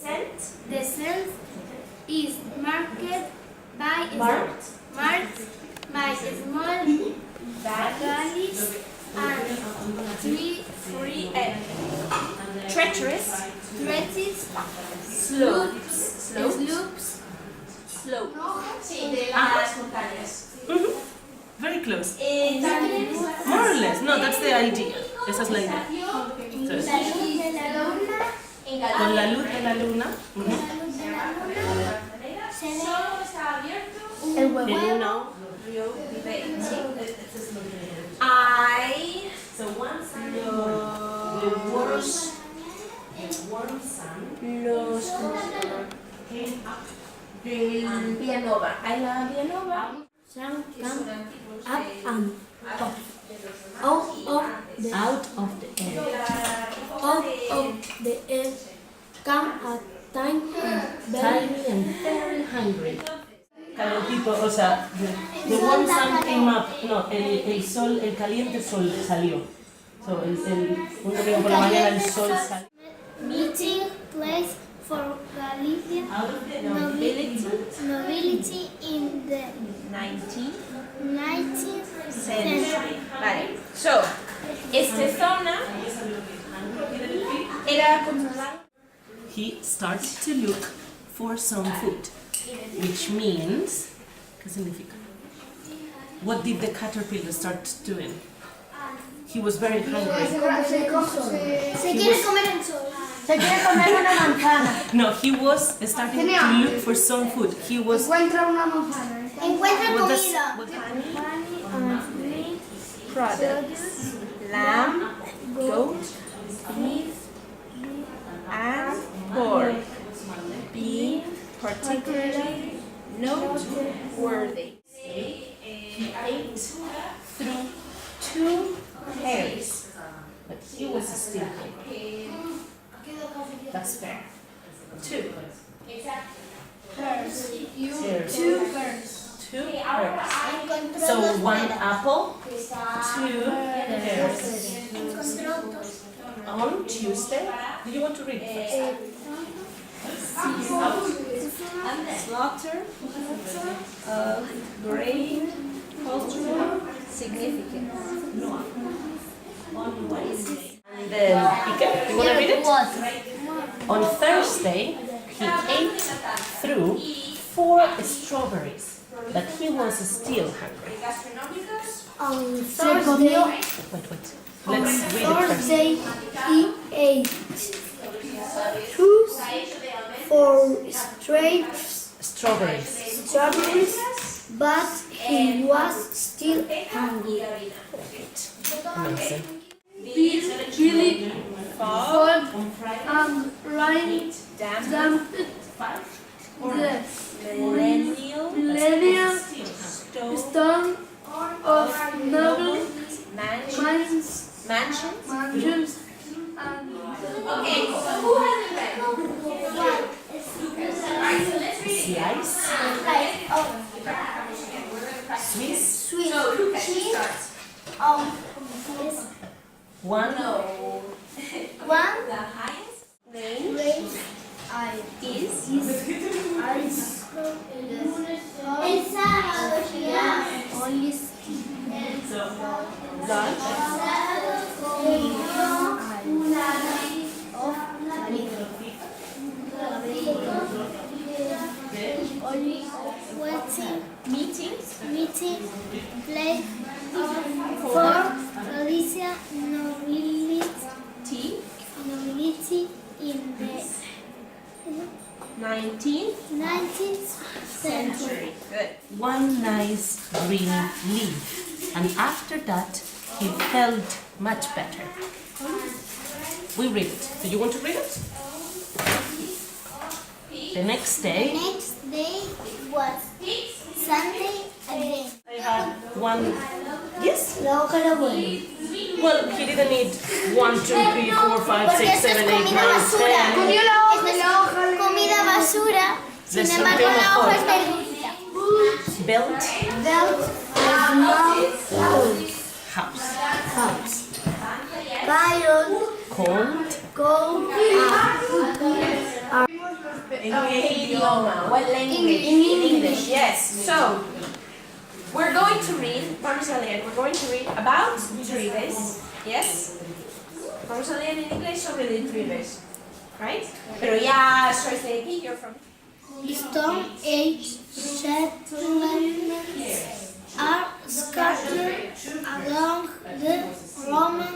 The cent is marked by small valleys and free and Treacherous. slopes. Very close. More or less. No, that's the idea. Esa es la idea. Entonces, con la luz de la luna. El huevo. En una. So one sun, the warm sun came up Del Villanova. I love Villanova. Sun come up and top. Out of the air. Out of the air come a tiny and very hungry. Hello people, o sea, the warm sun came up, no, el caliente sol salió. So, un domingo por la mañana el sol salió. Meeting place for Galician nobility in the 19th century. Vale. So, esta zona era controlada. He starts to look for some food, which means, ¿qué significa? What did the caterpillar start doing? He was very hungry. Se quiere comer el sol. Se quiere comer una manzana. No, he was starting to look for some food. He was. Encuentra una manzana. Encuentra What does- comida. what- Products. Lamb, goat, beef, and pork. Being particularly noteworthy. He ate through 2 hairs, but he was still hungry. That's fair. 2 hairs. 2 hairs. So 1 apple, 2 hairs. On Tuesday, do you want to read first? Slaughter of great cultural significance. On Wednesday. And then, Ika, you want to read it? On Thursday, he ate through 4 strawberries, but he was still hungry. On Thursday, Wait. Let's read it first. Thursday he ate 4 straight Strawberries. but he was still hungry. Amazing. Billy fog and rain damped the millennial stone of noble mansions and Slice. Swiss. One. El sábado only meeting place for Galicia nobility in the 19th century. Good. One nice green leaf. And after that, he felt much better. We read it. Do you want to read it? The next day, was Sunday again. I had one. Yes? La hoja era buena. Well, he didn't need 1, 2, 3, 4, 5, 6, 7, 8, 9, 10. Comió la hoja. Es comida basura. Sin embargo, la hoja es verdurita. Built house. Carrot, Called gold, ¿En qué idioma? What language? In English. Yes. So, we're going to read, vamos a leer, we're going to read about tribes. Yes? Vamos a leer en inglés sobre the tribes. Right? Pero ya sois de aquí, you're from... Stone Age settlements are scattered along the Roman